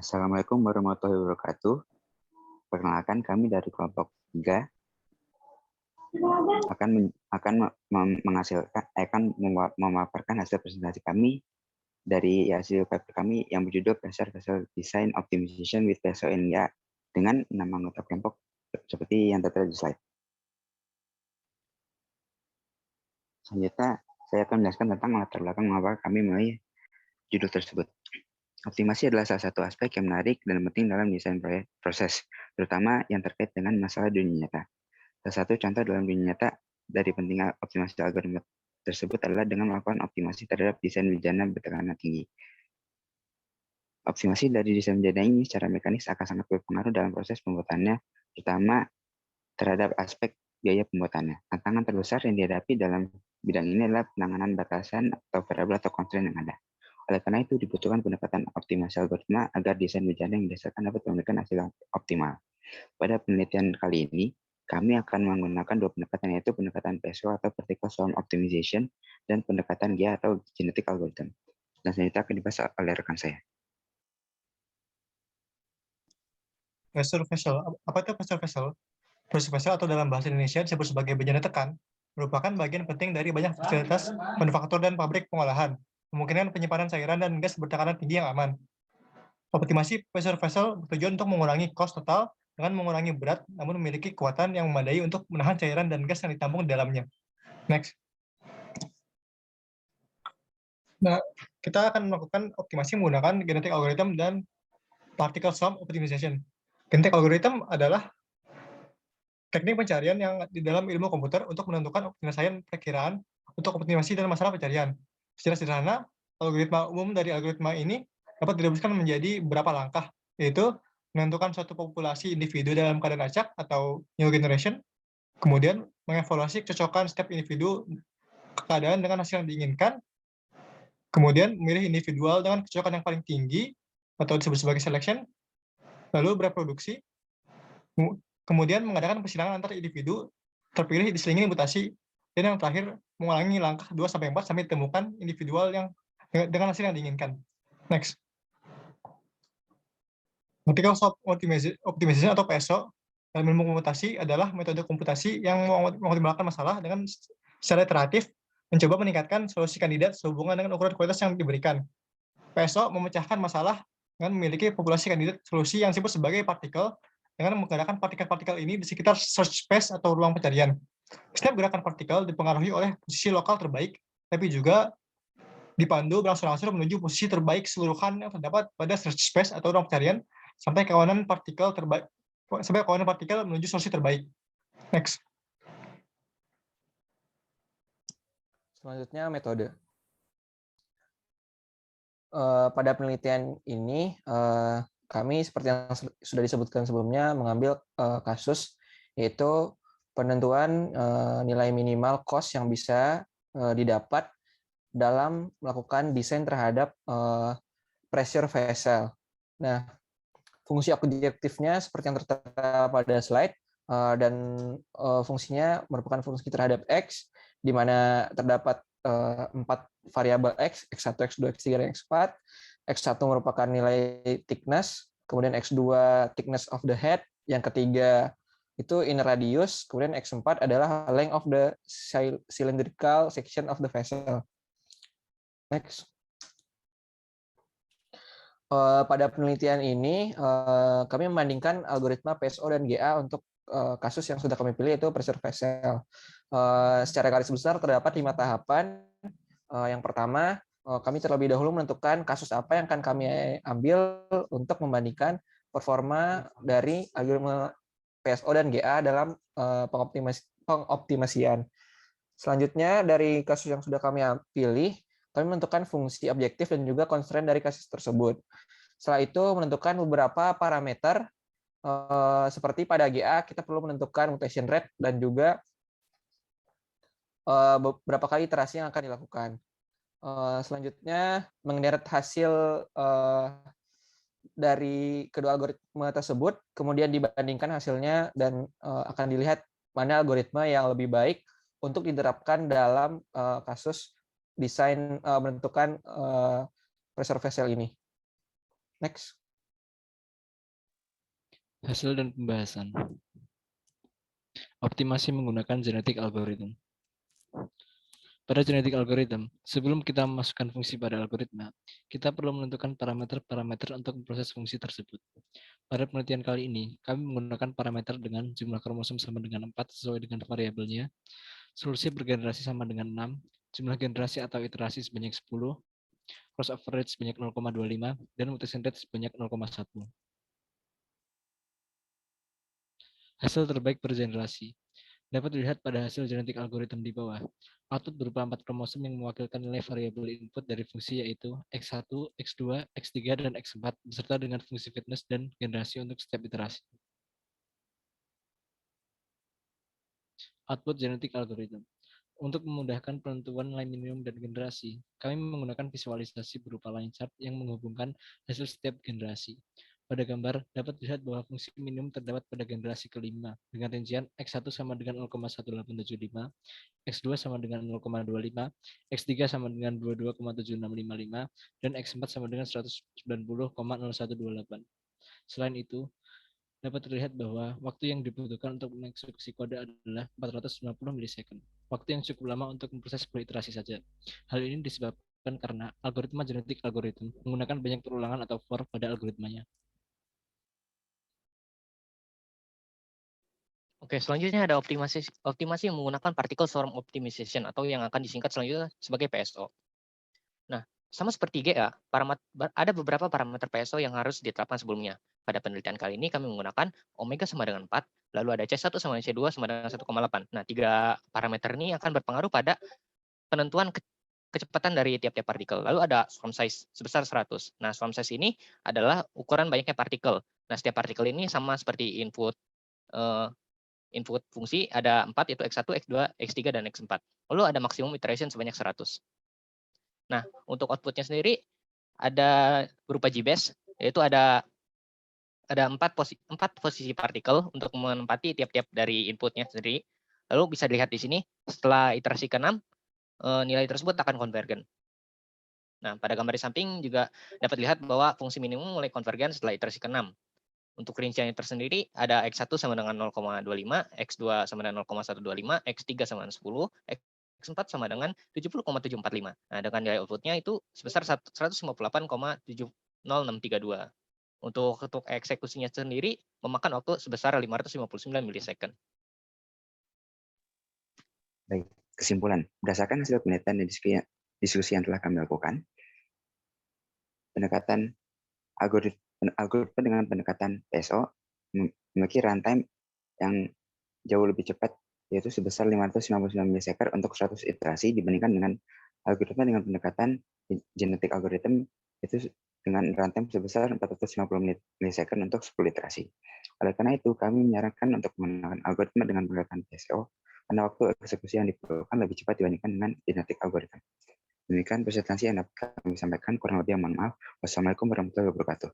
Assalamualaikum warahmatullahi wabarakatuh. Perkenalkan, kami dari kelompok 3 akan memaparkan hasil presentasi kami dari hasil paper kami yang berjudul Pressure Vessel Design Optimization with PSO NGA dengan nama anggota kelompok seperti yang tertera di slide. Selanjutnya, saya akan menjelaskan tentang latar belakang mengapa kami memilih judul tersebut. Optimasi adalah salah satu aspek yang menarik dan penting dalam desain proses, terutama yang terkait dengan masalah dunia nyata. Salah satu contoh dalam dunia nyata dari pentingnya optimasi algoritma tersebut adalah dengan melakukan optimasi terhadap desain bejana bertekanan tinggi. Optimasi dari desain bejana ini secara mekanis akan sangat berpengaruh dalam proses pembuatannya, terutama terhadap aspek biaya pembuatannya. Tantangan terbesar yang dihadapi dalam bidang ini adalah penanganan batasan atau variabel atau constraint yang ada. Oleh karena itu, dibutuhkan pendekatan optimasi algoritma agar desain bejana yang didasarkan dapat memberikan hasil optimal. Pada penelitian kali ini, kami akan menggunakan dua pendekatan, yaitu pendekatan PSO atau Particle Swarm Optimization dan pendekatan GIA atau Genetic Algorithm. Dan selanjutnya akan dibahas oleh rekan saya. Pressure vessel. Apa itu pressure vessel? Pressure vessel atau dalam bahasa Indonesia disebut sebagai bejana tekan, merupakan bagian penting dari banyak fasilitas manufaktur dan pabrik pengolahan, memungkinkan penyimpanan cairan dan gas bertekanan tinggi yang aman. Optimasi pressure vessel bertujuan untuk mengurangi cost total dengan mengurangi berat, namun memiliki kekuatan yang memadai untuk menahan cairan dan gas yang ditampung di dalamnya. Next. Nah, kita akan melakukan optimasi menggunakan genetic algorithm dan particle swarm optimization. Genetic algorithm adalah teknik pencarian yang di dalam ilmu komputer untuk menentukan penyelesaian perkiraan untuk optimasi dan masalah pencarian. Secara sederhana, algoritma umum dari algoritma ini dapat dirumuskan menjadi beberapa langkah, yaitu menentukan suatu populasi individu dalam keadaan acak atau new generation, kemudian mengevaluasi kecocokan setiap individu keadaan dengan hasil yang diinginkan, kemudian memilih individual dengan kecocokan yang paling tinggi atau disebut sebagai selection, lalu bereproduksi, kemudian mengadakan persilangan antar individu terpilih diselingi mutasi, dan yang terakhir mengulangi langkah 2-4 sampai ditemukan individual yang dengan hasil yang diinginkan. Next. Particle Swarm Optimization atau PSO dalam ilmu komputasi adalah metode komputasi yang mengoptimalkan masalah dengan secara iteratif mencoba meningkatkan solusi kandidat sehubungan dengan ukuran kualitas yang diberikan. PSO memecahkan masalah dengan memiliki populasi kandidat solusi yang disebut sebagai partikel dengan menggerakkan partikel-partikel ini di sekitar search space atau ruang pencarian. Setiap gerakan partikel dipengaruhi oleh posisi lokal terbaik, tapi juga dipandu berangsur-angsur menuju posisi terbaik keseluruhan yang terdapat pada search space atau ruang pencarian sampai kawanan partikel menuju solusi terbaik. Next. Selanjutnya metode. Pada penelitian ini, kami seperti yang sudah disebutkan sebelumnya mengambil kasus yaitu penentuan nilai minimal cost yang bisa didapat dalam melakukan desain terhadap pressure vessel. Nah, fungsi objektifnya seperti yang tertera pada slide, dan fungsinya merupakan fungsi terhadap X, di mana terdapat 4 variabel X, X1, X2, X3, dan X4. X1 merupakan nilai thickness, kemudian X2 thickness of the head, yang ketiga itu inner radius, kemudian X4 adalah length of the cylindrical section of the vessel. Next. Pada penelitian ini, kami membandingkan algoritma PSO dan GA untuk kasus yang sudah kami pilih, yaitu pressure vessel. Secara garis besar terdapat 5 tahapan. Yang pertama, kami terlebih dahulu menentukan kasus apa yang akan kami ambil untuk membandingkan performa dari algoritma PSO dan GA dalam pengoptimasian. Selanjutnya, dari kasus yang sudah kami pilih, kami menentukan fungsi objektif dan juga constraint dari kasus tersebut. Setelah itu menentukan beberapa parameter, seperti pada GA kita perlu menentukan mutation rate dan juga beberapa kali iterasi yang akan dilakukan. Selanjutnya mengedit hasil dari kedua algoritma tersebut, kemudian dibandingkan hasilnya dan akan dilihat mana algoritma yang lebih baik untuk diterapkan dalam kasus desain menentukan pressure vessel ini. Next. Hasil dan pembahasan. Optimasi menggunakan genetic algorithm. Pada genetic algorithm, sebelum kita memasukkan fungsi pada algoritma, kita perlu menentukan parameter-parameter untuk memproses fungsi tersebut. Pada penelitian kali ini, kami menggunakan parameter dengan jumlah kromosom sama dengan 4 sesuai dengan variabelnya, solusi bergenerasi sama dengan 6, jumlah generasi atau iterasi sebanyak 10, crossover rate sebanyak 0,25, dan mutation rate sebanyak 0,1. Hasil terbaik per generasi. Dapat dilihat pada hasil genetik algoritma di bawah. Output berupa 4 kromosom yang mewakilkan nilai variabel input dari fungsi yaitu X1, X2, X3, dan X4 beserta dengan fungsi fitness dan generasi untuk setiap iterasi. Output genetik algorithm. Untuk memudahkan penentuan nilai minimum dan generasi, kami menggunakan visualisasi berupa line chart yang menghubungkan hasil setiap generasi. Pada gambar, dapat dilihat bahwa fungsi minimum terdapat pada generasi kelima, dengan rincian X1 sama dengan 0,1875, X2 sama dengan 0,25, X3 sama dengan 22,7655, dan X4 sama dengan 190,0128. Selain itu, dapat terlihat bahwa waktu yang dibutuhkan untuk mengeksekusi kode adalah 450 milisecond. Waktu yang cukup lama untuk memproses iterasi saja. Hal ini disebabkan karena algoritma genetik algoritma menggunakan banyak perulangan atau for pada algoritmanya. Oke, selanjutnya ada optimasi yang menggunakan particle swarm optimization atau yang akan disingkat selanjutnya sebagai PSO. Nah, sama seperti GA, ada beberapa parameter PSO yang harus diterapkan sebelumnya. Pada penelitian kali ini kami menggunakan omega sama dengan 4, lalu ada C1 sama dengan C2 sama dengan 1,8. Nah, 3 parameter ini akan berpengaruh pada penentuan kecepatan dari tiap-tiap partikel. Lalu ada swarm size sebesar 100. Nah, swarm size ini adalah ukuran banyaknya partikel. Nah, setiap partikel ini sama seperti input fungsi ada 4 yaitu X1, X2, X3, dan X4. Lalu ada maksimum iteration sebanyak 100. Nah, untuk outputnya sendiri ada berupa GBASE, yaitu ada 4 posisi partikel untuk menempati tiap-tiap dari inputnya sendiri. Lalu bisa dilihat di sini, setelah iterasi ke-6, nilai tersebut akan konvergen. Nah, pada gambar di samping juga dapat dilihat bahwa fungsi minimum mulai konvergen setelah iterasi ke-6. Untuk rinciannya tersendiri ada X1 sama dengan 0,25, X2 sama dengan 0,125, X3 sama dengan 10, X4 sama dengan 70,745. Nah, dengan nilai outputnya itu sebesar 158,70632. Untuk eksekusinya sendiri memakan waktu sebesar 559 milisecond. Baik, kesimpulan. Berdasarkan hasil penelitian dan diskusi yang telah kami lakukan, pendekatan algoritma dengan pendekatan PSO memiliki runtime yang jauh lebih cepat, yaitu sebesar 559 milisecond untuk 100 iterasi dibandingkan dengan algoritma dengan pendekatan genetik algorithm, yaitu dengan runtime sebesar 450 milisecond untuk 10 iterasi. Oleh karena itu, kami menyarankan untuk menggunakan algoritma dengan pendekatan PSO karena waktu eksekusi yang diperlukan lebih cepat dibandingkan dengan genetik algorithm. Demikian presentasi yang dapat kami sampaikan, kurang lebih mohon maaf. Wassalamualaikum warahmatullahi wabarakatuh.